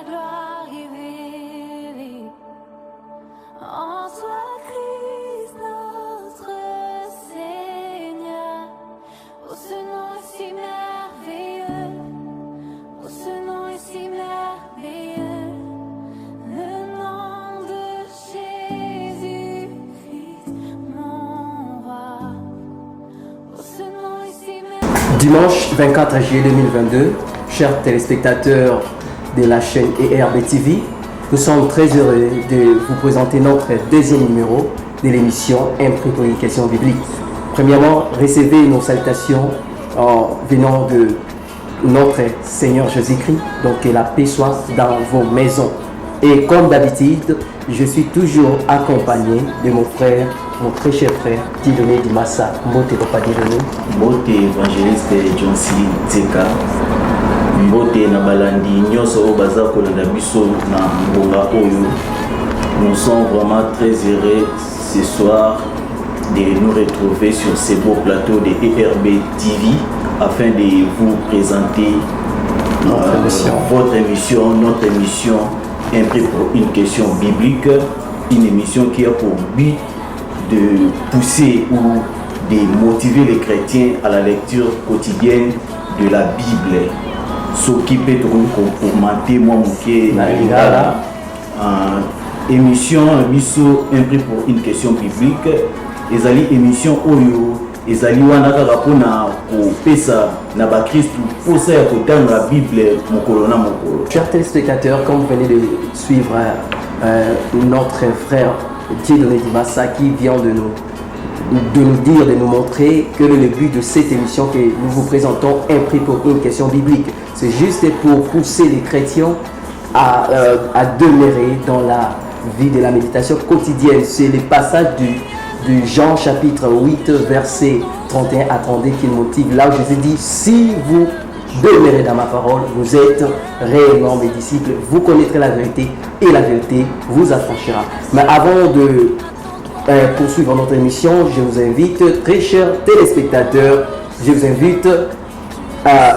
gloire révélée. En toi, Christ, notre Seigneur. Oh, ce nom est si merveilleux. Oh, ce nom est si merveilleux. Le nom de Jésus-Christ, mon roi. Oh, ce nom est si merveilleux. Dimanche 24 juillet 2022, chers téléspectateurs de la chaîne ERB TV, nous sommes très heureux de vous présenter notre deuxième numéro de l'émission Un prix pour une question biblique. Premièrement, recevez nos salutations en venant de notre Seigneur Jésus-Christ, donc que la paix soit dans vos maisons. Et comme d'habitude, je suis toujours accompagné de mon frère, mon très cher frère, Dieudonné Dimassa. Mbote papa Dieudonné. Mbote évangéliste Johnsi Tseka. Mbote na balandi nyonso oyo baza kolanda biso na mbonga oyo. Nous sommes vraiment très heureux ce soir de nous retrouver sur ce beau plateau de ERB TV afin de vous présenter votre émission, notre émission Un prix pour une question biblique, une émission qui a pour but de pousser ou de motiver les chrétiens à la lecture quotidienne de la Bible. Ce qui peut être commenter moi Lingala émission biso Un prix pour une question biblique. Ezali émission oyo ezali wana kaka pona kopesa na ba Kristu posa ya kotanga Bible mokolo na mokolo. Chers téléspectateurs, comme vous venez de suivre notre frère Dieudonné Dimassa qui vient de nous dire, de nous montrer que le but de cette émission que nous vous présentons Un prix pour une question biblique, c'est juste pour pousser les chrétiens à demeurer dans la vie de la méditation quotidienne. C'est le passage du Jean chapitre 8 verset 31 à 32 qui nous motive, là où Jésus dit: si vous demeurez dans ma parole, vous êtes réellement mes disciples, vous connaîtrez la vérité et la vérité vous affranchira. Mais avant de poursuivre notre émission, je vous invite, très chers téléspectateurs, je vous invite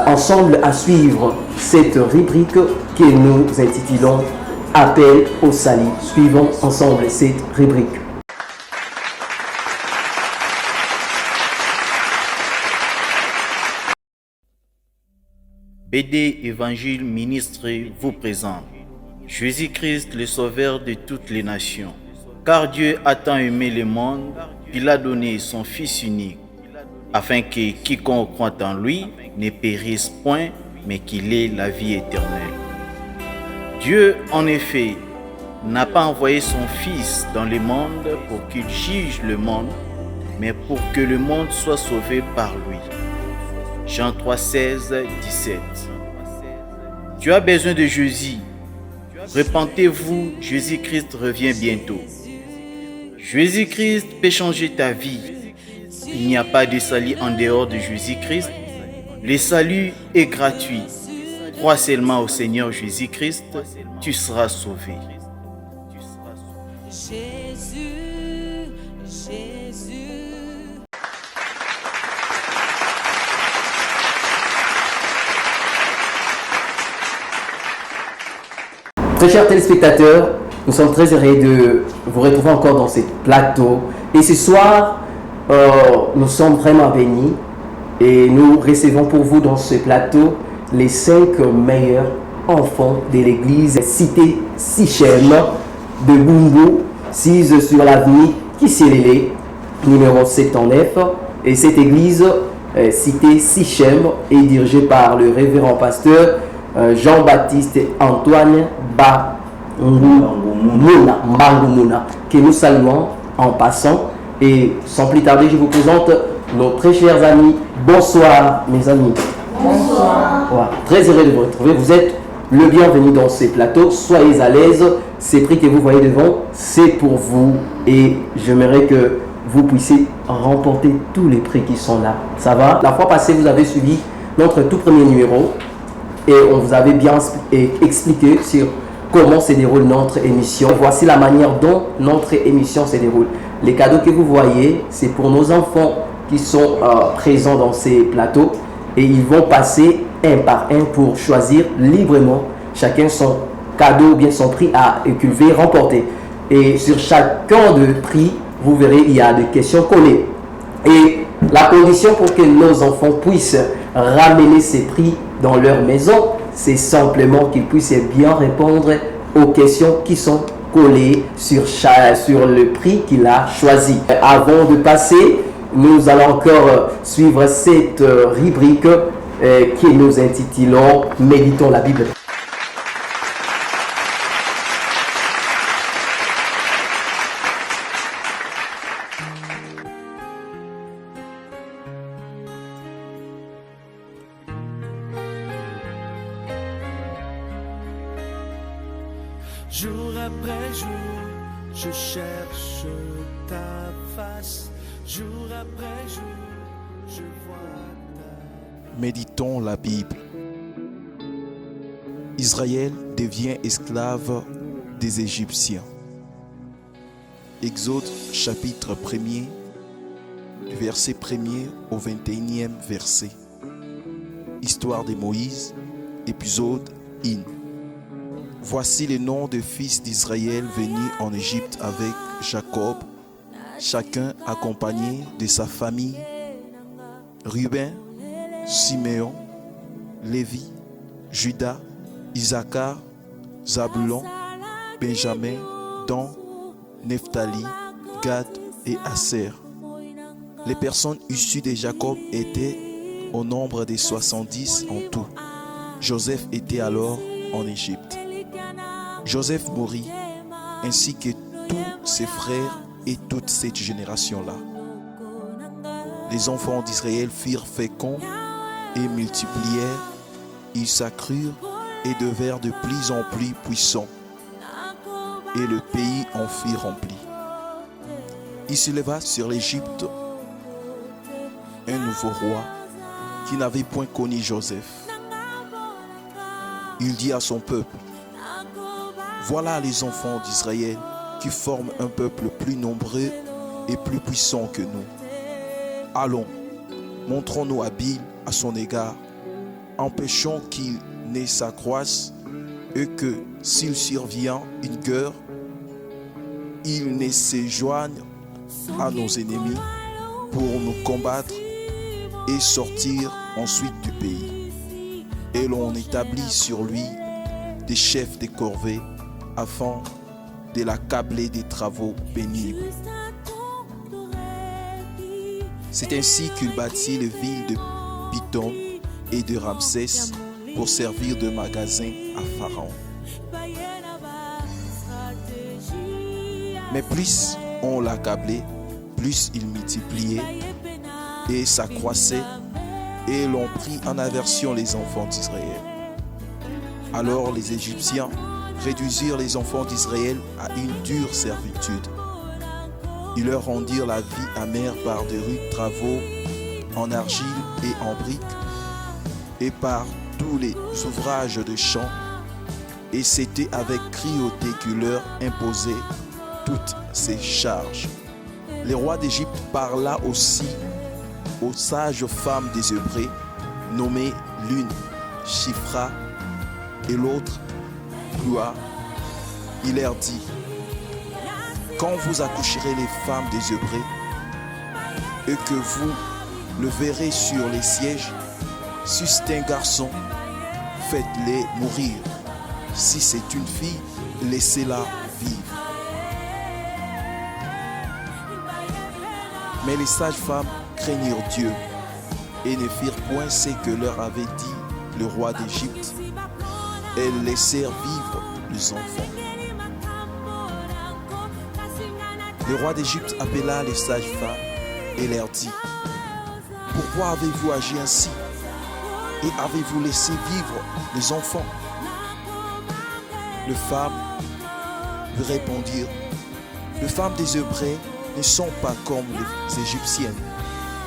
ensemble à suivre cette rubrique que nous intitulons Appel au salut. Suivons ensemble cette rubrique. BD Évangile Ministre vous présente Jésus-Christ, le Sauveur de toutes les nations. Car Dieu a tant aimé le monde qu'il a donné son Fils unique, afin que quiconque croit en lui ne périsse point, mais qu'il ait la vie éternelle. Dieu, en effet, n'a pas envoyé son Fils dans le monde pour qu'il juge le monde, mais pour que le monde soit sauvé par lui. Jean 3, 16, 17. Tu as besoin de Jésus. Repentez-vous, Jésus-Christ revient bientôt. Jésus-Christ peut changer ta vie. Il n'y a pas de salut en dehors de Jésus-Christ. Le salut est gratuit. Crois seulement au Seigneur Jésus-Christ, tu seras sauvé. Jésus, Jésus. Très chers téléspectateurs, nous sommes très heureux de vous retrouver encore dans ce plateau. Et ce soir, nous sommes vraiment bénis et nous recevons pour vous dans ce plateau les 5 meilleurs enfants de l'église Cité Sichem de Bungu, 6 sur l'avenue Kisselele, numéro 79. Et cette église, Cité Sichem, est dirigée par le révérend pasteur Jean-Baptiste Antoine Mbangumuna, que nous saluons en passant. Et sans plus tarder, je vous présente nos très chers amis. Bonsoir mes amis. Bonsoir. Voilà. Très heureux de vous retrouver. Vous êtes le bienvenu dans ces plateaux. Soyez à l'aise. Ces prix que vous voyez devant, c'est pour vous. Et j'aimerais que vous puissiez remporter tous les prix qui sont là. Ça va? La fois passée, vous avez suivi notre tout premier numéro. Et on vous avait bien expliqué sur comment se déroule notre émission. Voici la manière dont notre émission se déroule. Les cadeaux que vous voyez, c'est pour nos enfants qui sont présents dans ces plateaux. Et ils vont passer un par un pour choisir librement chacun son cadeau ou bien son prix qu'il veut remporter. Et sur chacun de prix, vous verrez, il y a des questions collées. Et la condition pour que nos enfants puissent ramener ces prix dans leur maison, c'est simplement qu'ils puissent bien répondre aux questions qui sont collées sur le prix qu'il a choisi. Avant de passer, nous allons encore suivre cette rubrique que nous intitulons « Méditons la Bible ». Jour après jour, je cherche ta face. Jour après jour, je vois ta... Méditons la Bible. Israël devient esclave des Égyptiens. Exode chapitre 1er, du verset 1er au 21e verset. Histoire de Moïse, épisode In. Voici les noms des fils d'Israël venus en Égypte avec Jacob, chacun accompagné de sa famille: Ruben, Siméon, Lévi, Juda, Issachar, Zabulon, Benjamin, Dan, Nephtali, Gad et Aser. Les personnes issues de Jacob étaient au nombre de 70 en tout. Joseph était alors en Égypte. Joseph mourut, ainsi que tous ses frères et toute cette génération-là. Les enfants d'Israël furent féconds et multiplièrent, ils s'accrurent et devinrent de plus en plus puissants, et le pays en fut rempli. Il se leva sur l'Égypte un nouveau roi qui n'avait point connu Joseph. Il dit à son peuple: voilà les enfants d'Israël qui forment un peuple plus nombreux et plus puissant que nous. Allons, montrons-nous habiles à son égard, empêchons qu'il ne s'accroisse et que, s'il survient une guerre, il ne se joigne à nos ennemis pour nous combattre et sortir ensuite du pays. Et l'on établit sur lui des chefs de corvée afin de l'accabler des travaux pénibles. C'est ainsi qu'il bâtit les villes de Pithom et de Ramsès pour servir de magasin à Pharaon. Mais plus on l'accablait, plus il multipliait et s'accroissait, et l'on prit en aversion les enfants d'Israël. Alors les Égyptiens réduisirent les enfants d'Israël à une dure servitude. Ils leur rendirent la vie amère par de rudes travaux en argile et en briques, et par tous les ouvrages de champ, et c'était avec cruauté qu'il leur imposait toutes ces charges. Le roi d'Égypte parla aussi aux sages femmes des Hébreux, nommées l'une Shifra et l'autre Pua. Il leur dit: quand vous accoucherez les femmes des Hébreux et que vous le verrez sur les sièges, si c'est un garçon, faites-les mourir. Si c'est une fille, laissez-la vivre. Mais les sages-femmes craignirent Dieu et ne firent point ce que leur avait dit le roi d'Égypte. Elles laissèrent vivre les enfants. Le roi d'Égypte appela les sages-femmes et leur dit: pourquoi avez-vous agi ainsi et avez-vous laissé vivre les enfants? Les femmes lui répondirent: les femmes des Hébreux ne sont pas comme les Égyptiennes.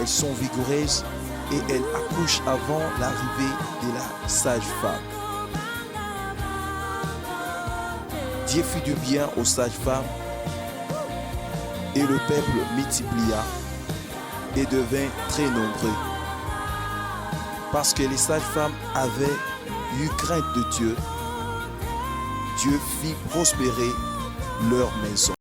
Elles sont vigoureuses et elles accouchent avant l'arrivée de la sage-femme. Dieu fit du bien aux sages-femmes et le peuple multiplia et devint très nombreux. Parce que les sages-femmes avaient eu crainte de Dieu, Dieu fit prospérer leur maison.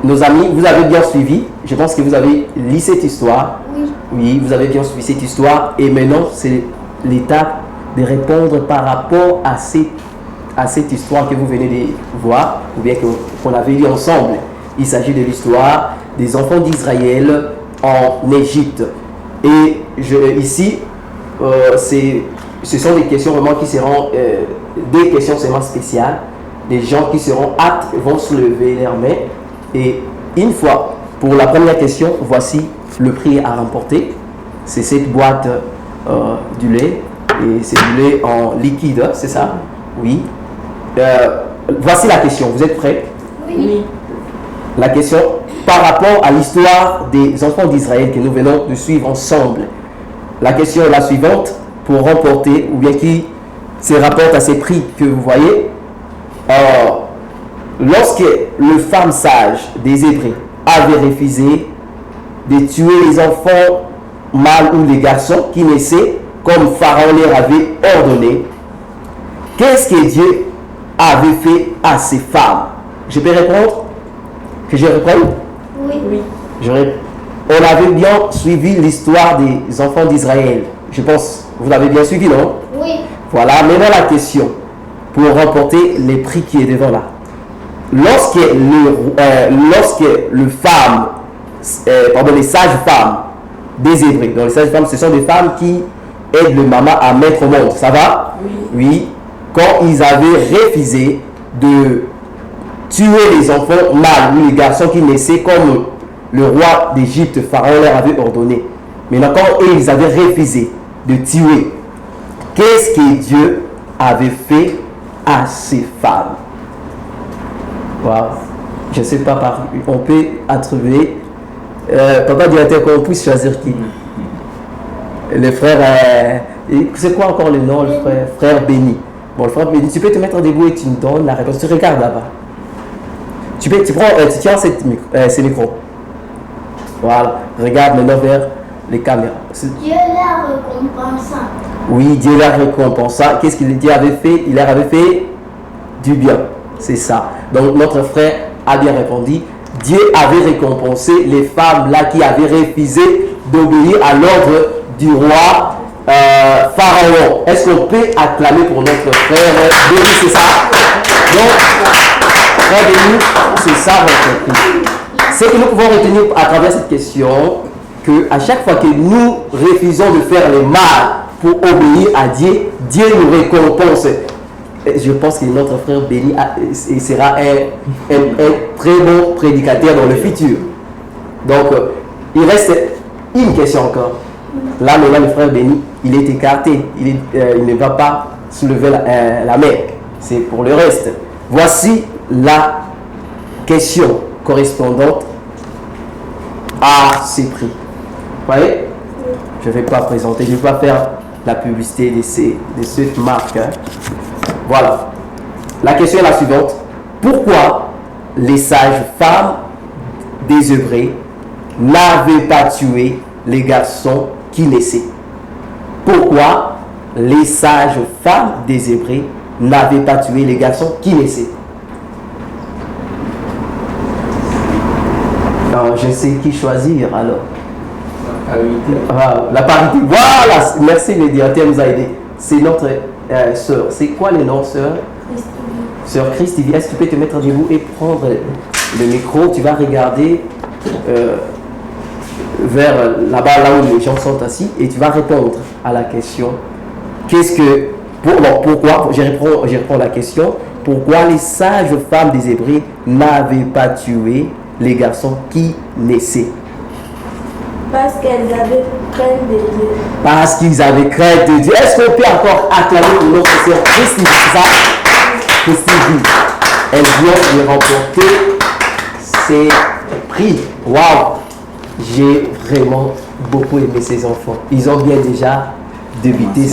Nos amis, vous avez bien suivi. Je pense que vous avez lu cette histoire. Oui. Oui, vous avez bien suivi cette histoire. Et maintenant, c'est l'étape de répondre par rapport à cette histoire que vous venez de voir, ou bien qu'on avait lu ensemble. Il s'agit de l'histoire des enfants d'Israël en Égypte. Et ici, ce sont des questions vraiment qui seront des questions seulement spéciales. Des gens qui seront aptes vont se lever leurs mains. Et une fois, pour la première question, voici le prix à remporter. C'est cette boîte du lait. Et c'est du lait en liquide, c'est ça? Oui. Voici la question. Vous êtes prêts? Oui. La question par rapport à l'histoire des enfants d'Israël que nous venons de suivre ensemble. La question est la suivante. Pour remporter, ou bien qui se rapporte à ces prix que vous voyez, lorsque le femme sage des Hébreux avait refusé de tuer les enfants mâles ou les garçons qui naissaient comme Pharaon leur avait ordonné, qu'est-ce que Dieu avait fait à ces femmes? Je peux répondre? Que je réponde? Oui. On avait bien suivi l'histoire des enfants d'Israël. Je pense, vous l'avez bien suivi, non? Oui. Voilà, maintenant la question pour remporter les prix qui est devant là. Lorsque les sages femmes des Hébreux, donc les sages femmes, ce sont des femmes qui aident le maman à mettre au monde, ça va? Oui. Quand ils avaient refusé de tuer les enfants mâles ou les garçons qui naissaient comme le roi d'Égypte, Pharaon leur avait ordonné. Maintenant, quand ils avaient refusé de tuer, qu'est-ce que Dieu avait fait à ces femmes? Wow. Je ne sais pas, on peut attribuer. Papa directeur, qu'on puisse choisir qui? Le frère. C'est quoi encore le nom? Le frère Béni. Bon, le frère Béni, tu peux te mettre debout et tu me donnes la réponse. Tu regardes là-bas. Tu tiens ce micro. Voilà. Regarde maintenant vers les caméras. Dieu l'a récompensant. Oui, Dieu l'a récompensant. Qu'est-ce qu'il Dieu avait fait? Il leur avait fait du bien. C'est ça. Donc notre frère a bien répondu. Dieu avait récompensé les femmes là qui avaient refusé d'obéir à l'ordre du roi Pharaon. Est-ce qu'on peut acclamer pour notre frère Béni? C'est ça. Donc, frère Béni, c'est ça votre prix. C'est que nous pouvons retenir à travers cette question que à chaque fois que nous refusons de faire le mal pour obéir à Dieu, Dieu nous récompense. Je pense que notre frère Béni sera un très bon prédicateur dans le futur. Donc, il reste une question encore. Là, maintenant, le frère Béni, il est écarté. Il ne va pas soulever la main. C'est pour le reste. Voici la question correspondante à ces prix. Vous voyez? Je ne vais pas présenter, je ne vais pas faire la publicité de cette marque. Hein. Voilà. La question est la suivante. Pourquoi les sages femmes des Hébreux n'avaient pas tué les garçons qui naissaient? Pourquoi les sages femmes des Hébreux n'avaient pas tué les garçons qui naissaient? Alors, je sais qui choisir alors. La parité. Voilà, merci, le directeur nous a aidé. C'est notre sœur. C'est quoi le nom, sœur? Sœur Christy. Est-ce que tu peux te mettre debout et prendre le micro? Tu vas regarder vers là-bas, là où les gens sont assis, et tu vas répondre à la question. Pourquoi, je reprends la question. Pourquoi les sages femmes des Hébreux n'avaient pas tué les garçons qui naissaient? Parce qu'elles avaient crainte de Dieu. Parce qu'ils avaient crainte de Dieu. Est-ce qu'on peut encore acclamer pour notre sœur Christy? C'est ça? Christy, elle vient de remporter ses prix. Waouh! J'ai vraiment beaucoup aimé ces enfants. Ils ont bien déjà débuté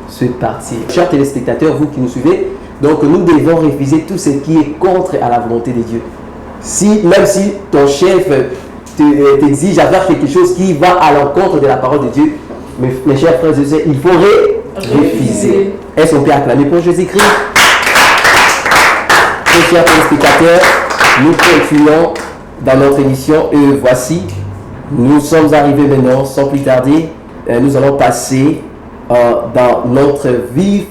cette partie. Chers téléspectateurs, vous qui nous suivez, donc nous devons refuser tout ce qui est contre à la volonté de Dieu. Même si ton chef t'exige à faire quelque chose qui va à l'encontre de la parole de Dieu, mes chers frères et sœurs, il faut refuser. Est-ce qu'on peut acclamer pour Jésus-Christ? Mes chers téléspectateurs, nous continuons dans notre émission et voici, nous sommes arrivés maintenant, sans plus tarder, nous allons passer dans notre vif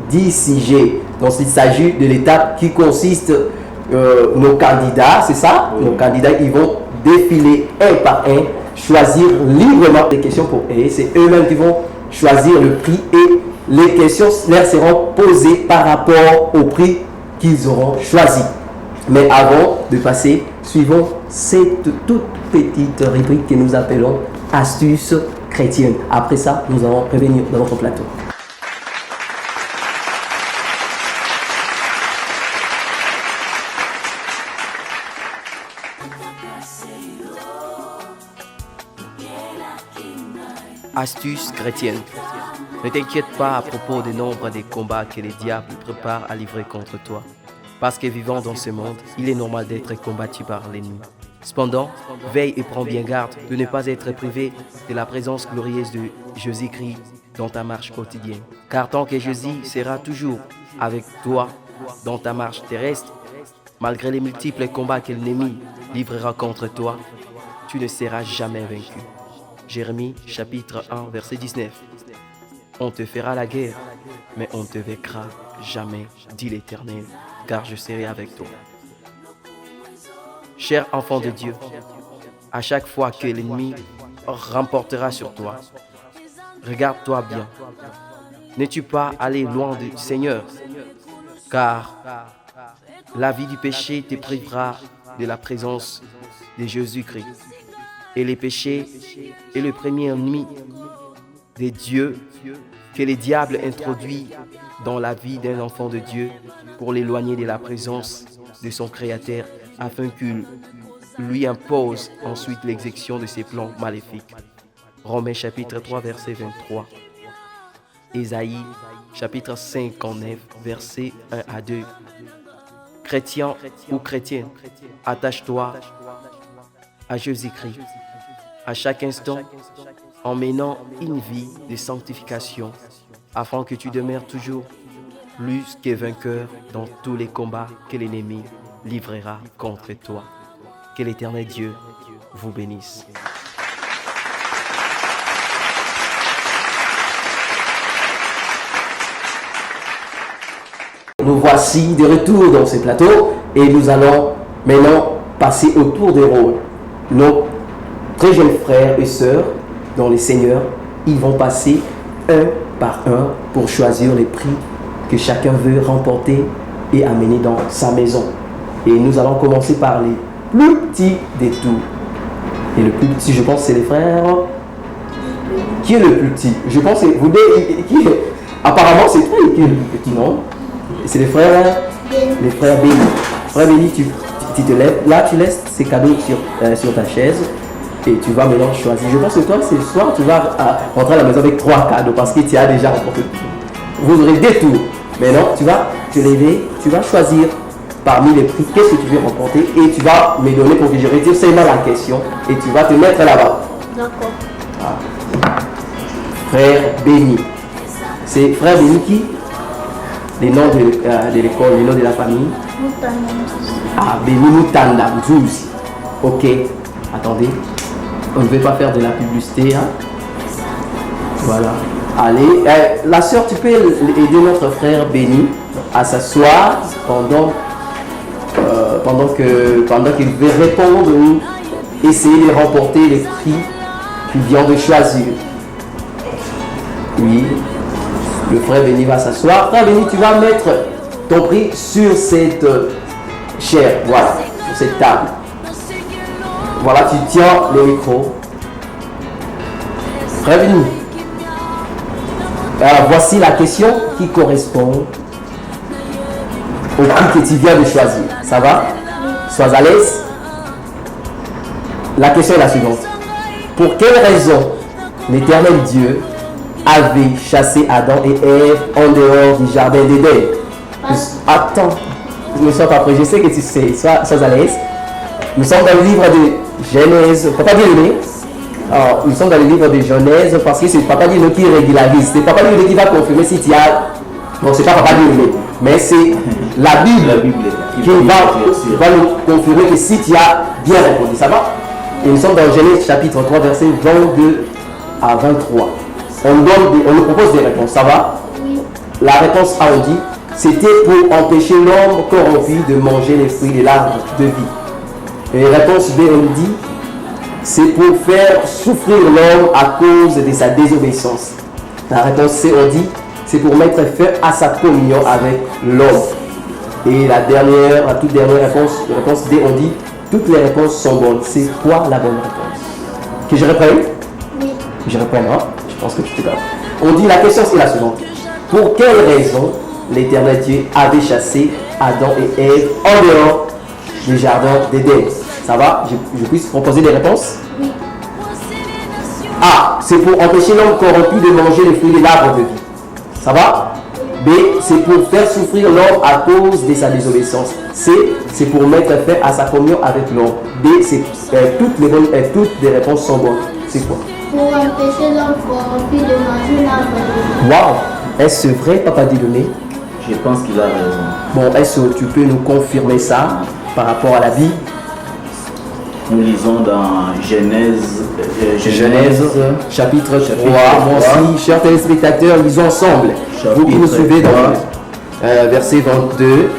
d'ICG. Donc il s'agit de l'étape qui consiste, nos candidats, c'est ça? Nos candidats, ils vont défiler un par un, choisir librement des questions pour eux. C'est eux-mêmes qui vont choisir le prix et les questions leur seront posées par rapport au prix qu'ils auront choisi. Mais avant de passer, suivons cette toute petite rubrique que nous appelons Astuces chrétiennes. Après ça, nous allons revenir dans notre plateau. Astuces chrétiennes. Ne t'inquiète pas à propos du nombre des combats que les diables préparent à livrer contre toi. Parce que vivant dans ce monde, il est normal d'être combattu par l'ennemi. Cependant, veille et prends bien garde de ne pas être privé de la présence glorieuse de Jésus-Christ dans ta marche quotidienne. Car tant que Jésus sera toujours avec toi dans ta marche terrestre, malgré les multiples combats que l'ennemi livrera contre toi, tu ne seras jamais vaincu. Jérémie chapitre 1 verset 19. On te fera la guerre, mais on ne te vaincra jamais, dit l'Éternel, car je serai avec toi. Cher enfant de Dieu, à chaque fois que l'ennemi remportera sur toi, regarde-toi bien. N'es-tu pas allé loin du Seigneur? Car la vie du péché te privera de la présence de Jésus-Christ. Et le péché est le premier ennemi de Dieu que le diable introduit dans la vie d'un enfant de Dieu pour l'éloigner de la présence de son Créateur afin qu'il lui impose ensuite l'exécution de ses plans maléfiques. Romains chapitre 3 verset 23. Ésaïe chapitre 59 verset 1 à 2. Chrétien ou chrétienne, attache-toi à Jésus-Christ à chaque instant en menant une vie de sanctification afin que tu demeures toujours plus que vainqueur dans tous les combats que l'ennemi livrera contre toi. Que l'Éternel Dieu vous bénisse. Nous voici de retour dans ce plateau et nous allons maintenant passer au tour des rôles. Nos très jeunes frères et sœurs dans les Seigneurs, ils vont passer un par un pour choisir les prix que chacun veut remporter et amener dans sa maison. Et nous allons commencer par les plus petits des tout. Et le plus petit, je pense, c'est les frères. Qui est le plus petit? Je pense que vous deux, apparemment, c'est toi qui est le plus petit, non? C'est les frères Béni. Frère Béni, tu te lèves. Là, tu laisses ces cadeaux sur ta chaise. Et tu vas maintenant choisir. Je pense que toi, ce soir, tu vas rentrer à la maison avec 3 cadeaux parce que tu as déjà remporté. Vous aurez des tours. Maintenant, tu vas te lever, tu vas choisir parmi les prix qu'est-ce que tu veux remporter et tu vas me donner pour que je retire seulement la question et tu vas te mettre là-bas. D'accord. Ah. Frère Béni. C'est Frère Béni qui? Les noms de l'école, les noms de la famille. Ah, Béni Moutanda, Mzouzi. Ok. Attendez. On ne veut pas faire de la publicité. Hein? Voilà. Allez. La sœur, tu peux aider notre frère Béni à s'asseoir pendant qu'il veut répondre ou essayer de remporter les prix qu'il vient de choisir. Oui. Le frère Béni va s'asseoir. Frère Béni, tu vas mettre ton prix sur cette chaire. Voilà. Sur cette table. Voilà, tu tiens le micro. Frère Béni. Alors, voici la question qui correspond au prix que tu viens de choisir. Ça va? Sois à l'aise. La question est la suivante. Pour quelle raison l'Éternel Dieu avait chassé Adam et Ève en dehors du jardin d'Éden? Attends, ne sois pas prêt. Je sais que tu sais. Sois à l'aise. Nous sommes dans le livre Genèse, Papa Dieudonné. Alors, nous sommes dans le livre de Genèse parce que c'est Papa Dieudonné qui régularise. C'est Papa Dieudonné qui va confirmer si tu as. Non, c'est pas Papa Dieudonné, mais c'est la Bible qui va nous confirmer que si tu as bien répondu. Ça va? Et nous sommes dans Genèse chapitre 3, versets 22 à 23. On nous propose des réponses. Ça va? Oui. La réponse A, on dit, c'était pour empêcher l'homme corrompu de manger les fruits de l'arbre de vie. Et réponse B, on nous dit, c'est pour faire souffrir l'homme à cause de sa désobéissance. La réponse C, on dit, c'est pour mettre fin à sa communion avec l'homme. Et la toute dernière réponse D, on dit, toutes les réponses sont bonnes. C'est quoi la bonne réponse? Que je reprenne? Oui. Je reprends, hein? Je pense que tu t'es d'accord. On dit, la question c'est la suivante. Pour quelle raison l'Éternel Dieu avait chassé Adam et Ève en dehors du jardin d'Éden? Ça va? Je puisse proposer des réponses? Oui. A. C'est pour empêcher l'homme corrompu de manger les fruits de l'arbre de vie. Ça va? B. C'est pour faire souffrir l'homme à cause de sa désobéissance. C. C'est pour mettre fin à sa communion avec l'homme. D. C'est toutes les réponses sont bonnes. C'est quoi? Pour empêcher l'homme corrompu de manger l'arbre de vie. Waouh! Est-ce vrai, Papa Dieudonné? Je pense qu'il a raison. Bon, est-ce que tu peux nous confirmer ça par rapport à la Bible? Nous lisons dans Genèse chapitre 3. Moi aussi, chers téléspectateurs, lisons ensemble. Vous qui nous suivez dans verset 22.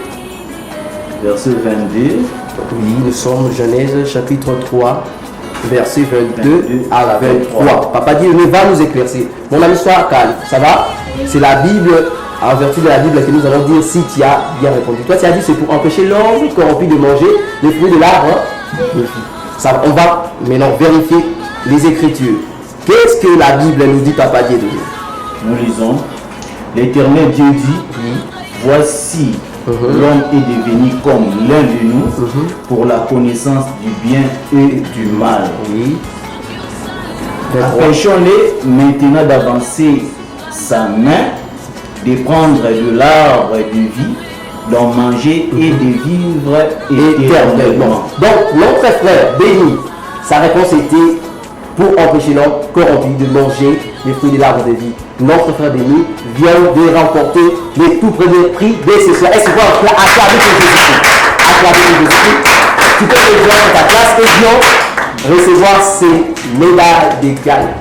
Verset 22. Oui, nous sommes Genèse chapitre 3, verset 22 à 23. Papa Dieudonné va nous éclaircir. Mon ami, sois calme. Ça va? C'est la Bible, en vertu de la Bible, que nous allons dire si tu as bien répondu. Toi, tu as dit c'est pour empêcher l'homme corrompu de manger les fruits de l'arbre de vie. Ça, on va maintenant vérifier les Écritures. Qu'est-ce que la Bible nous dit, Papa Dieudonné? Nous lisons, l'Éternel Dieu dit, voici, l'homme est devenu comme l'un de nous pour la connaissance du bien et du mal. Oui. Empêchons-les maintenant d'avancer sa main, de prendre de l'arbre de vie, d'en manger et de vivre éternellement. Donc, notre frère béni, sa réponse était pour empêcher l'homme corrompu de manger les fruits de l'arbre de vie. Notre frère béni vient de remporter les tout premiers prix de ce soir. Est-ce que vous acclamer pour Jésus-Christ? Acclamer pour Jésus-Christ. Tu peux rejoindre ta classe et bien recevoir ces médailles de gagne.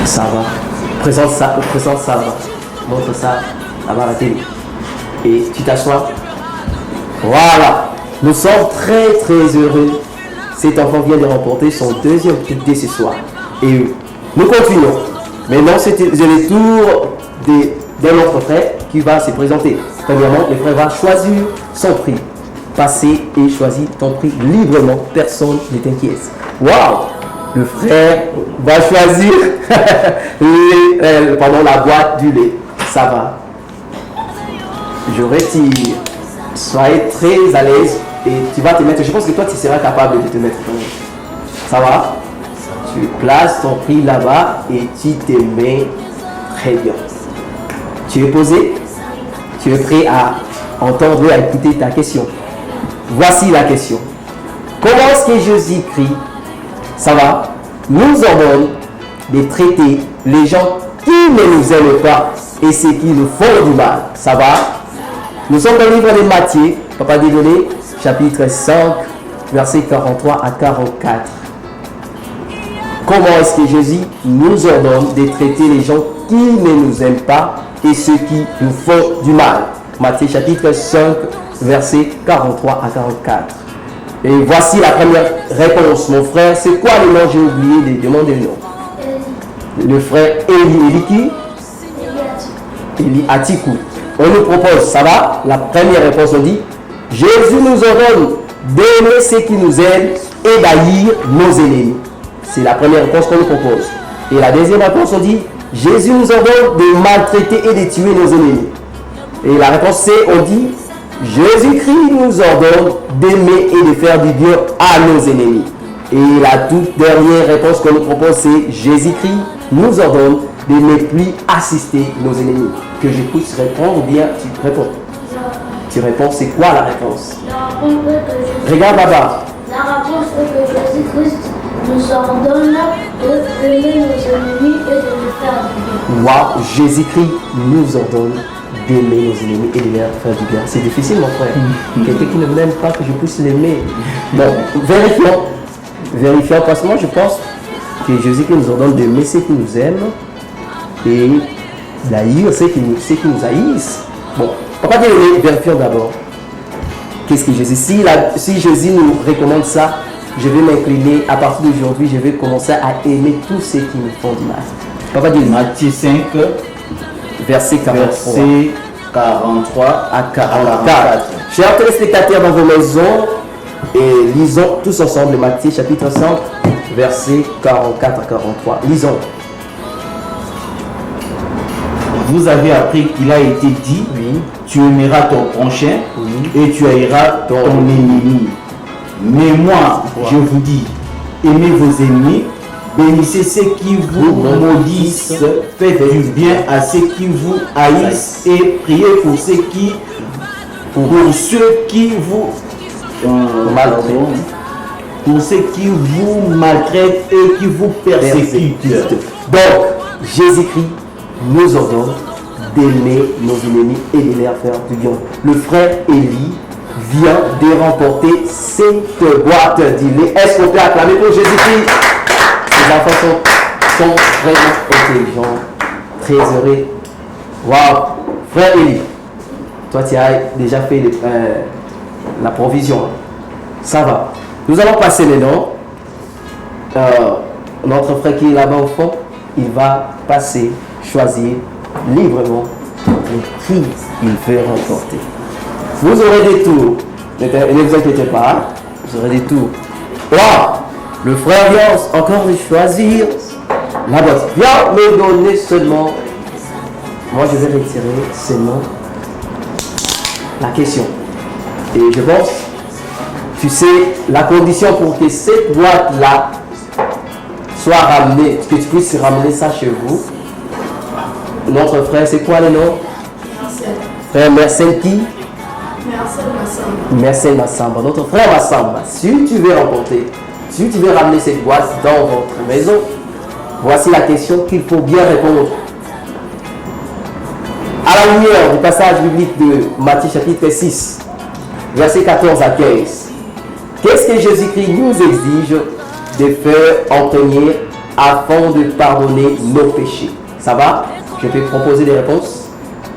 Ça va. Présente ça, montre ça, à la télé. Et tu t'assois. Voilà. Nous sommes très très heureux. Cet enfant vient de remporter son deuxième prix dès ce soir. Et nous continuons. Maintenant, c'est le tour d'un autre frère qui va se présenter. Premièrement, le frère va choisir son prix. Passer et choisir ton prix librement. Personne ne t'inquiète. Waouh! Le frère va choisir la boîte du lait. Ça va. Je retire. Soyez très à l'aise et tu vas te mettre. Je pense que toi, tu seras capable de te mettre. Ça va? Tu places ton prix là-bas et tu te mets très bien. Tu es posé? Tu es prêt à entendre et à écouter ta question? Voici la question. Comment est-ce que Jésus crie? Ça va? Nous ordonne de traiter les gens qui ne nous aiment pas et ceux qui nous font du mal. Ça va? Nous sommes dans le livre de Matthieu, Papa Dieudonné, chapitre 5, versets 43 à 44. Comment est-ce que Jésus nous ordonne de traiter les gens qui ne nous aiment pas et ceux qui nous font du mal? Matthieu chapitre 5, versets 43 à 44. Et voici la première réponse, mon frère. C'est quoi le nom? J'ai oublié de demander le nom. Le frère Eli qui? Eli Atikou. On nous propose, ça va? La première réponse, on dit, Jésus nous ordonne d'aimer ceux qui nous aiment et d'haïr nos ennemis. C'est la première réponse qu'on nous propose. Et la deuxième réponse, on dit, Jésus nous ordonne de maltraiter et de tuer nos ennemis. Et la réponse C, on dit, Jésus-Christ nous ordonne d'aimer et de faire du bien à nos ennemis. Et la toute dernière réponse qu'on nous propose, c'est Jésus-Christ nous ordonne de ne plus assister nos ennemis. Que je puisse répondre ou bien tu réponds? Tu réponds, c'est quoi la réponse? La réponse est que Jésus- Regarde là-bas. La réponse est que Jésus-Christ nous ordonne d'aimer nos ennemis et de les faire du bien. Waouh, Jésus-Christ nous ordonne d'aimer nos ennemis et de leur faire du bien. C'est difficile, mon frère. Quelqu'un qui ne m'aime pas, que je puisse l'aimer. Bon, vérifions. Vérifions, parce que moi je pense que Jésus-Christ nous ordonne d'aimer ceux qui nous aiment et d'haïr ceux qui nous haïssent. Bon, on va dire, vérifions d'abord. Qu'est-ce que Jésus, si Jésus nous recommande ça, je vais m'incliner, à partir d'aujourd'hui, je vais commencer à aimer tous ceux qui me font du mal. Papa dit Matthieu 5, verset 43 verset 43 à 44. Chers téléspectateurs dans vos maisons, et lisons tous ensemble Matthieu chapitre 5, verset 44 à 43. Lisons. Vous avez appris qu'il a été dit, Oui. tu aimeras ton prochain Oui. et tu haïras ton ennemi. Mais moi, je vous dis, aimez vos ennemis, bénissez ceux qui vous maudissent, faites du bien à ceux qui vous haïssent et priez pour ceux qui vous Maltraitent. pour ceux qui vous maltraitent et qui vous persécutent. Donc, Jésus-Christ nous ordonne d'aimer nos ennemis et de leur faire du bien. Le frère Élie vient de remporter cette boîte d'îlets. Est-ce qu'on peut acclamer pour Jésus-Christ? Les enfants sont vraiment intelligents, très heureux. Waouh! Frère Élie, toi tu as déjà fait la provision. Ça va. Nous allons passer maintenant. Notre frère qui est là-bas au fond, il va passer, choisir librement le prix qu'il veut remporter. Vous aurez des tours. Ne vous inquiétez pas. Vous aurez des tours. Wow! Le frère vient encore de choisir la boîte. Viens me donner seulement. Moi, je vais retirer seulement la question. Et je pense, tu sais, la condition pour que cette boîte-là soit ramenée, que tu puisses ramener ça chez vous. Notre frère, c'est quoi le nom? Frère Mercel qui? Mercel Massamba. Notre frère Massamba, si tu veux remporter, si tu veux ramener cette boîte dans votre maison, voici la question qu'il faut bien répondre. À la lumière du passage biblique de Matthieu chapitre 6, verset 14 à 15, qu'est-ce que Jésus-Christ nous exige de faire en tenir afin de pardonner nos péchés? Ça va? Je vais proposer des réponses.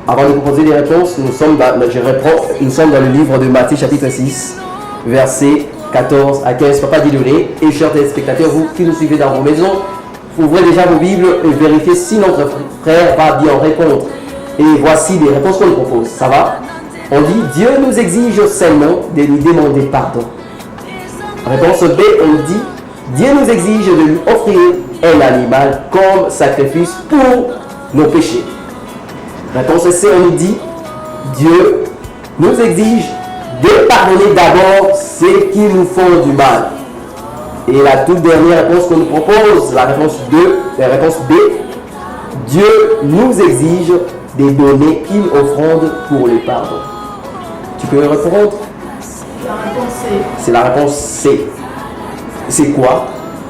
Avant de proposer des réponses, nous sommes dans le livre de Matthieu chapitre 6, verset 14 à 15. Papa Dieudonné et chers téléspectateurs, vous qui nous suivez dans vos maisons, ouvrez déjà vos Bibles et vérifiez si notre frère va bien répondre. Et voici les réponses qu'on lui propose. Ça va? On dit, Dieu nous exige seulement de lui demander pardon. Réponse B, on dit, Dieu nous exige de lui offrir un animal comme sacrifice pour nos péchés. Réponse C, on nous dit, Dieu nous exige de pardonner d'abord ceux qui nous font du mal. Et la toute dernière réponse qu'on nous propose, la réponse B, Dieu nous exige de donner une offrande pour le pardon. Tu peux répondre? La réponse C. C'est la réponse C. C'est quoi?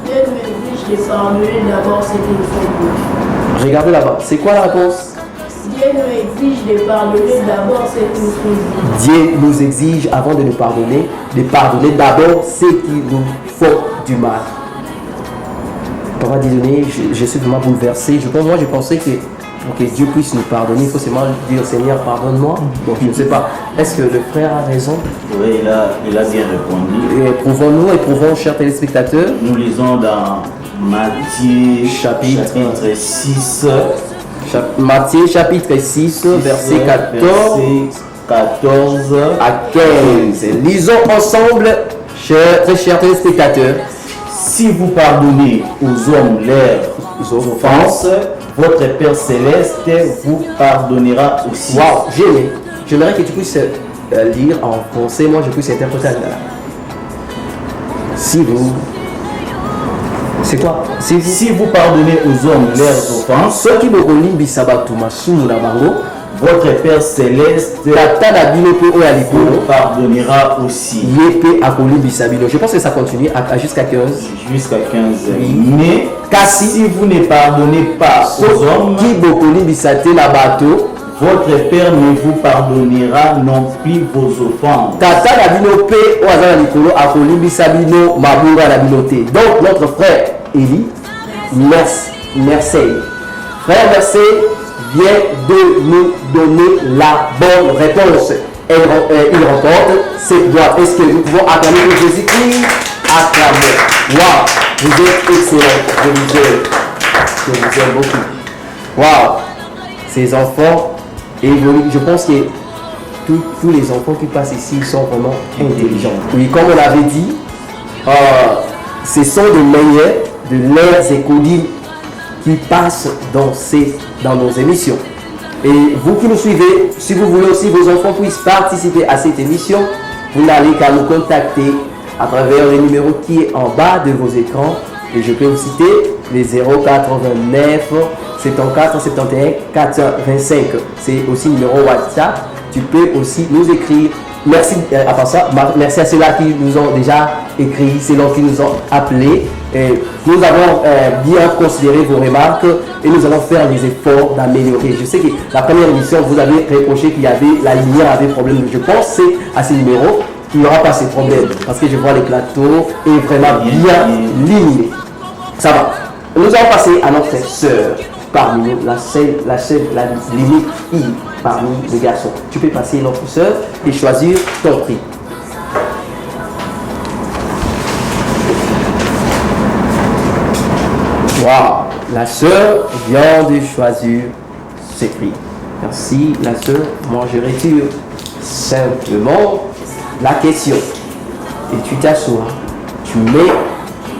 Dieu nous exige de pardonner d'abord ce qu'il faut. Regardez là-bas. C'est quoi la réponse? Dieu nous exige de pardonner d'abord ce qu'il faut. Dieu nous exige, avant de nous pardonner, de pardonner d'abord ceux qui nous font du mal. Papa Dieudonné, je suis vraiment bouleversé. Moi, je pensais que pour que Dieu puisse nous pardonner, il faut seulement dire Seigneur, pardonne-moi. Donc, je ne sais pas. Est-ce que le frère a raison? Oui, il a bien répondu. Et éprouvons, chers téléspectateurs. Nous lisons dans Matthieu chapitre 6. Matthieu chapitre 6, verset 14 à 15. Lisons ensemble, très chers téléspectateurs. Si vous pardonnez aux hommes leurs offenses, votre Père Céleste vous pardonnera aussi. Waouh, j'aimerais que tu puisses lire en français, moi je puisse interpréter. Si vous... C'est quoi? Si vous pardonnez aux hommes leurs offenses, ceux qui me relimbi sabatu masumu na bango, votre Père céleste tata na bino pe oyo ya likolo vous pardonnera aussi. ye pe akolimbisa bino. Je pense que ça continue jusqu'à 15. Jusqu'à 15 ans. Oui. Mais si vous ne pardonnez pas aux hommes, soki bokolimbisa te na bato, votre Père ne vous pardonnera non plus vos offenses. tata na bino pe oyo aza na likolo akolimbisa bino mabunga na bino te. Donc notre frère Eli Merceil, frère Merceil vient de nous donner la bonne réponse. Il remporte cette boîte. Est-ce que nous pouvons acclamer pour Jésus-Christ? Acclamons. Waouh, vous êtes excellents. Je vous aime beaucoup. Waouh, ces enfants évoluent. Je pense que tous les enfants qui passent ici sont vraiment intelligents. Oui, comme on l'avait dit, ce sont des meilleurs de leurs écoliers qui passent dans nos émissions. Et vous qui nous suivez, si vous voulez aussi vos enfants puissent participer à cette émission, vous n'allez qu'à nous contacter à travers le numéro qui est en bas de vos écrans. Et je peux vous citer les 089 74 71 425. C'est aussi le numéro WhatsApp. Tu peux aussi nous écrire. Merci à part ça, merci à ceux-là qui nous ont déjà écrit, ceux-là qui nous ont appelés. Nous avons bien considéré vos remarques et nous allons faire les efforts d'améliorer. Je sais que la première émission, vous avez reproché qu'il y avait, la lumière avait problème. Je pense que c'est à ce numéro qu'il n'y aura pas ces problèmes parce que je vois les plateaux est vraiment bien lignés. Ça va. Nous allons passer à notre sœur parmi nous, la limite I parmi les garçons. Tu peux passer notre sœur et choisir ton prix. Wow, la sœur vient de choisir ses prix. Merci la sœur. Moi je retire simplement la question. Et tu t'assois, tu mets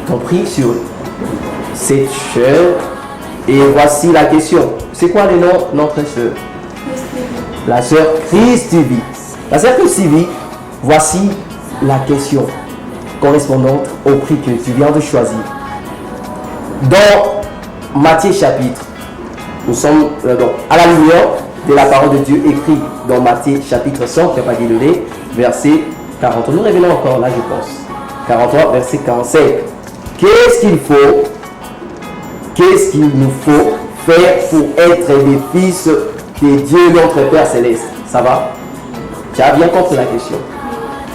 ton prix sur cette sœur. Et voici la question. C'est quoi le nom de notre sœur? La sœur Christivie. La sœur Christivie, voici la question correspondante au prix que tu viens de choisir. Dans Matthieu chapitre, nous sommes à la lumière de la parole de Dieu écrit dans Matthieu chapitre 100, verset 40. Nous revenons encore là, je pense. 43, verset 45. Qu'est-ce qu'il nous faut faire pour être des fils de Dieu notre Père Céleste? Ça va? Tu as bien compris la question.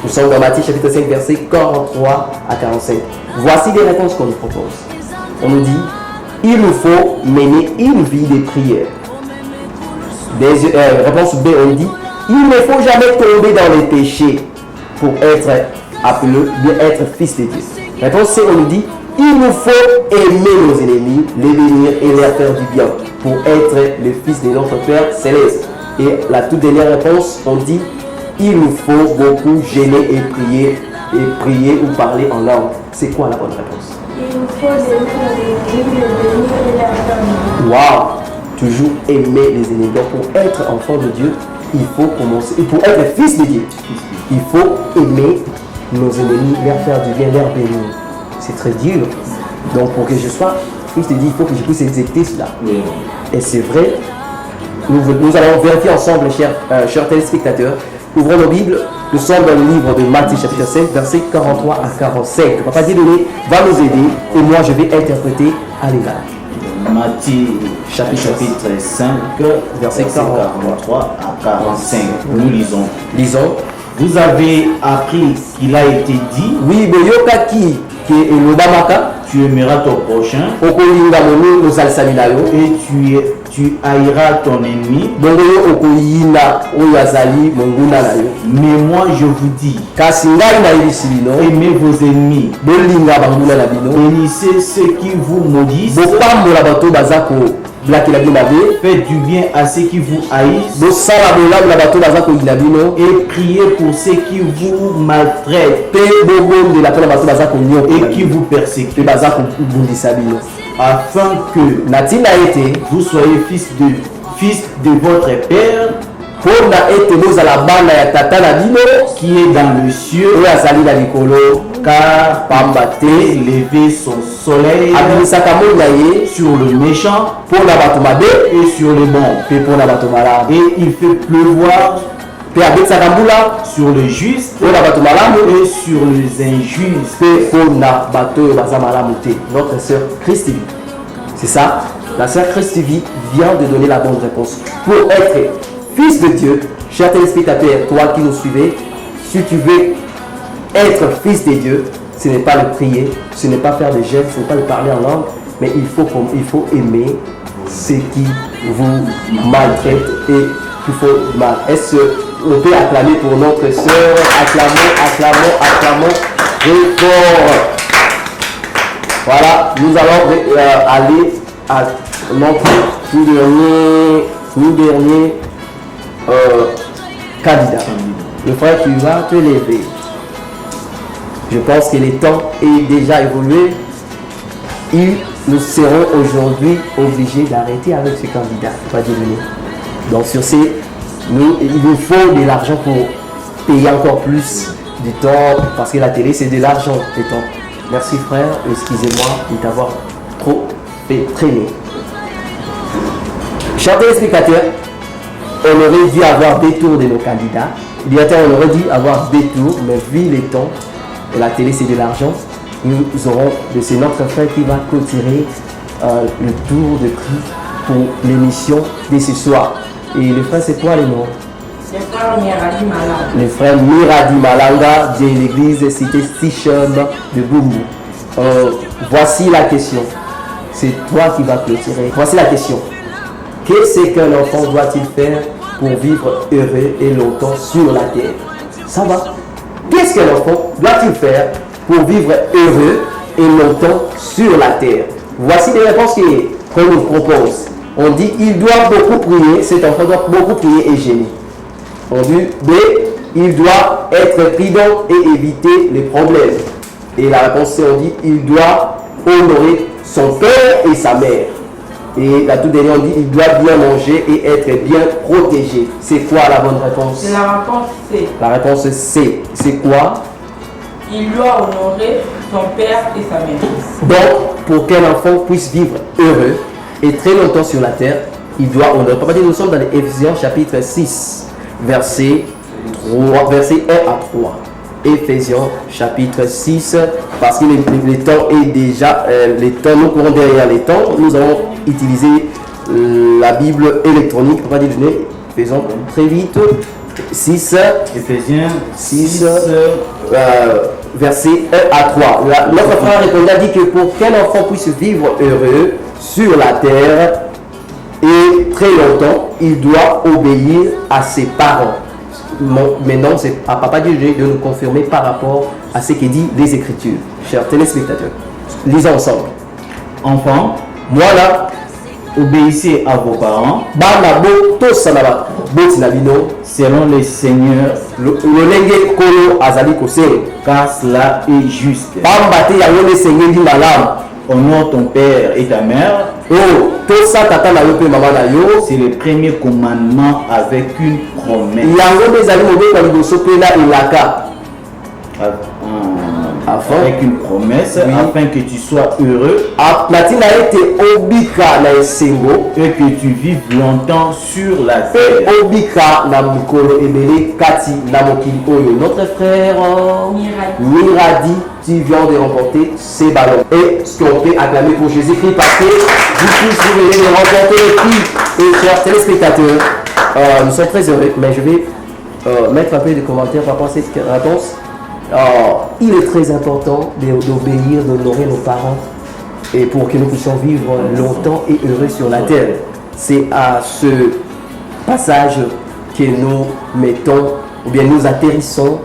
Nous sommes dans Matthieu chapitre 5, verset 43 à 45. Voici les réponses qu'on nous propose. On nous dit, il nous faut mener une vie de prière. Réponse B, on dit, il ne faut jamais tomber dans les péchés pour être appelé, bien être fils de Dieu. Réponse C, on nous dit, il nous faut aimer nos ennemis, les bénir et leur faire du bien pour être le fils de notre Père Céleste. Et la toute dernière réponse, on dit, il nous faut beaucoup gêner et prier ou parler en langue. C'est quoi la bonne réponse? Il nous faut aimer nos ennemis, les bénir et leur faire du bien. Waouh! Toujours aimer les ennemis. Donc pour être enfant de Dieu, il faut commencer. Et pour être fils de Dieu, il faut aimer nos ennemis, leur faire du bien, leur bénir. C'est très dur. Donc pour que je sois fils de Dieu, il faut que je puisse exécuter cela. Oui. Et c'est vrai. Nous allons vérifier ensemble, chers téléspectateurs. Ouvrons nos Bibles. Nous sommes dans le livre de Matthieu chapitre 5, versets 43 à 45. Papa Dieudonné va nous aider et moi je vais interpréter à l'égal. Matthieu chapitre 5, verset 43 à 45. Nous lisons. Lisons. Vous avez appris qu'il a été dit, Oui, boyokaki qui est le Bamaka. tu aimeras ton prochain Okolinga mono ozalisami na yo. et tu haïras ton ennemi. Bongo yo okoyina oyo azali monguna na yo. Mais moi je vous dis, Kasi ngai nayebisi bino, aimez vos ennemis, bolinga banguna na bino. bénissez ceux qui vous maudissent, Bopambola bato baza kolakela bino mabe. faites du bien à ceux qui vous haïssent Bosala bolamu na bato baza koyina bino. et priez pour ceux qui vous maltraitent Mpe bobondela mpona bato baza konyokola et qui vous persécutent, mpe baza kobundisa bino. afin que Na ntina ete vous soyez fils de votre Père Pona ete bozala bana ya tata na bino qui est dans le cieux, oyo azali na likolo, car pamba te lever son soleil abimisaka moi na ye sur le méchant mpona bato mabe et sur les bons. mpe mpona bato malamu, Et il fait pleuvoir mpe abetisaka mbula sur les justes mpona bato malamu et sur les injustes. mpe mpona bato oyo baza malamu te. Notre sœur Christ TV, c'est ça, la sœur Christ TV vient de donner la bonne réponse. Pour être fils de Dieu, chers téléspectateurs, toi qui nous suivez, si tu veux être fils de Dieu, ce n'est pas le prier, ce n'est pas faire des gestes, ce n'est pas le parler en langue, mais il faut aimer ceux qui vous maltraitent et qu'il faut mal. Est-ce qu'on peut acclamer pour notre sœur? Acclamons très fort. Voilà, nous allons aller à notre tout dernier candidat. Le frère, tu vas te lever. Je pense que le temps est déjà évolué et nous serons aujourd'hui obligés d'arrêter avec ce candidat. Pas devenir. Donc sur ce, il nous faut de l'argent pour payer encore plus du temps parce que la télé c'est de l'argent et temps. Merci frère, excusez-moi de t'avoir trop fait traîner. Chers téléspectateurs, on aurait dû avoir des tours de nos candidats. Il y a temps, on aurait dû avoir des tours, mais vu les temps, et la télé c'est de l'argent, nous aurons, c'est notre frère qui va clôturer le tour de prix pour l'émission de ce soir. Et le frère, c'est quoi les noms? Le frère Miradi Malanga. Le frère Miradi Malanga de l'église Cité Stichum de Bumbu. Voici la question. C'est toi qui vas clôturer. Voici la question. Qu'est-ce qu'un enfant doit-il faire pour vivre heureux et longtemps sur la terre? Ça va? Qu'est-ce qu'un enfant doit-il faire pour vivre heureux et longtemps sur la terre? Voici les réponses qu'on nous propose. On dit il doit beaucoup prier, cet enfant doit beaucoup prier et gêner. On dit B, il doit être prudent et éviter les problèmes. Et la réponse C, on dit il doit honorer son père et sa mère. Et la toute dernière, on dit il doit bien manger et être bien protégé. C'est quoi la bonne réponse? C'est la réponse C. La réponse C, c'est quoi? Il doit honorer son père et sa mère. Donc, pour qu'un enfant puisse vivre heureux et très longtemps sur la terre, il doit honorer. Papa dit, nous sommes dans les Éphésiens chapitre 6, verset 1 à 3. Éphésiens chapitre 6, parce que le temps est déjà, les temps, nous courons derrière les temps, nous allons utiliser la Bible électronique. Papa dit, faisons très vite. 6, Éphésiens 6 verset 1 à 3. Notre frère répondait, dit que pour qu'un enfant puisse vivre heureux sur la terre et très longtemps, il doit obéir à ses parents. Maintenant, c'est à Papa Dieu de nous confirmer par rapport à ce que dit les Écritures. Chers téléspectateurs, lisons ensemble. Enfants, Moi là, obéissez à vos parents bana bo tosalaba botina bino selon le Seigneur, lolenge kolo azali kosala car cela est juste. pamba te yango nde esengeli malamu. Honore ton père et ta mère. Oh, tosa tata na yo mpe mama na yo. C'est le premier commandement avec une promesse. Yango nde ezali mobeko liboso mpe na elaka. Avec une promesse, oui, afin que tu sois heureux natina ete obika na esengo et que tu vives longtemps sur la mpe terre. obika na mikolo ebele kati na mokili oyo. Notre frère Miradi, tu viens de remporter ces ballons. Et ce qu'on peut acclamer pour Jésus-Christ parce que vous tous vous venez de remporter les prix. Et chers téléspectateurs, nous sommes très heureux, mais je vais mettre un peu de commentaires par rapport à cette réponse. Il est très important d'obéir, d'honorer nos parents et pour que nous puissions vivre longtemps et heureux sur la terre. C'est à ce passage que nous mettons, ou bien nous atterrissons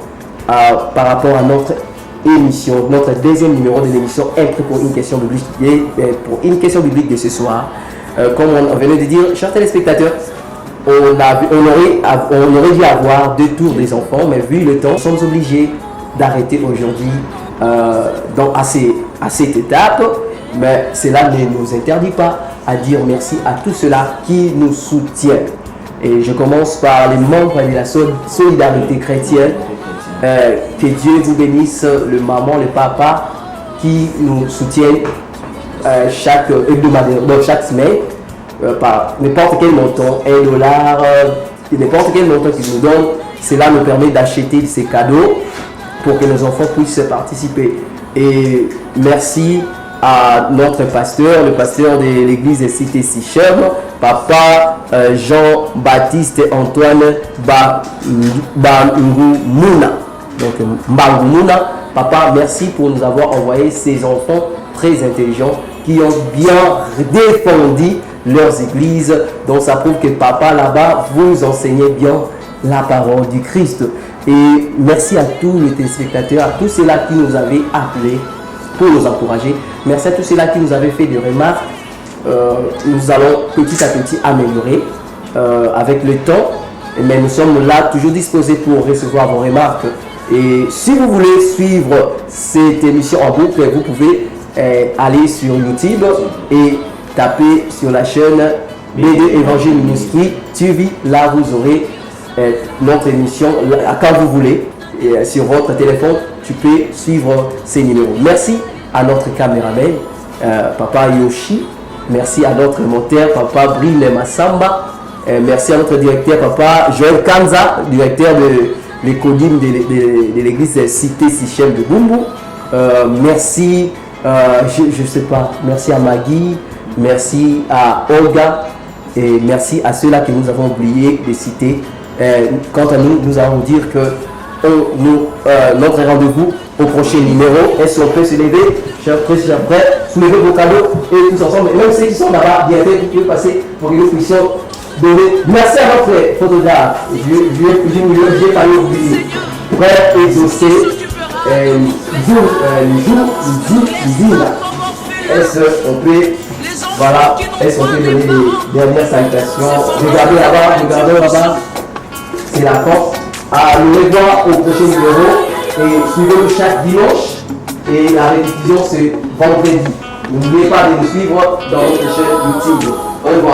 par rapport à notre émission, notre deuxième numéro de l'émission Être pour une question biblique, pour une question biblique de ce soir. Comme on venait de dire, chers téléspectateurs, on aurait dû avoir 2 tours des enfants, mais vu le temps, nous sommes obligés d'arrêter aujourd'hui à cette étape, mais cela ne nous interdit pas à dire merci à tous ceux-là qui nous soutiennent. Et je commence par les membres de la solidarité chrétienne. Que Dieu vous bénisse, le maman, le papa qui nous soutiennent chaque hebdomadaire, donc chaque semaine, par n'importe quel montant, $1, n'importe quel montant qu'ils nous donnent. Cela nous permet d'acheter ces cadeaux pour que nos enfants puissent participer. Et merci à notre pasteur, le pasteur de l'église de Cité Sichem, Papa Jean-Baptiste Antoine Bangumuna. Donc Bangumuna, Papa, merci pour nous avoir envoyé ces enfants très intelligents qui ont bien défendu leurs églises. Donc ça prouve que Papa là-bas, vous enseignez bien la parole du Christ. Et merci à tous les téléspectateurs, à tous ceux-là qui nous avaient appelés pour nous encourager. Merci à tous ceux-là qui nous avaient fait des remarques. Nous allons petit à petit améliorer avec le temps. Mais nous sommes là toujours disposés pour recevoir vos remarques. Et si vous voulez suivre cette émission en boucle, vous pouvez aller sur YouTube et taper sur la chaîne BD Évangile Ministry TV. Là, vous aurez notre émission quand vous voulez. Et sur votre téléphone, tu peux suivre ces numéros. Merci à notre caméraman, Papa Yoshi. Merci à notre monteur, Papa Bril Massamba. Merci à notre directeur, Papa Joël Kanza, directeur de l'écodime de l'église Cité Sichem de Bumbu. Merci, je ne sais pas, merci à Maggie, merci à Olga et merci à ceux-là que nous avons oublié de citer. Quant à nous, nous allons dire que notre rendez-vous au prochain numéro. Est-ce qu'on peut se lever, chers frères, chers frères, soulever vos cadeaux et tous ensemble, et même ceux qui sont là-bas, bien fait, vous pouvez passer pour que nous puissions donner. Merci à notre photographe, j'ai pas oublié, frère exaucé, est-ce qu'on peut, voilà, est-ce qu'on peut donner les dernières salutations? Regardez là-bas, c'est la porte. À nous revoir au prochain numéro et suivez-nous chaque dimanche et la révision c'est vendredi. N'oubliez pas de nous suivre dans notre chaîne YouTube.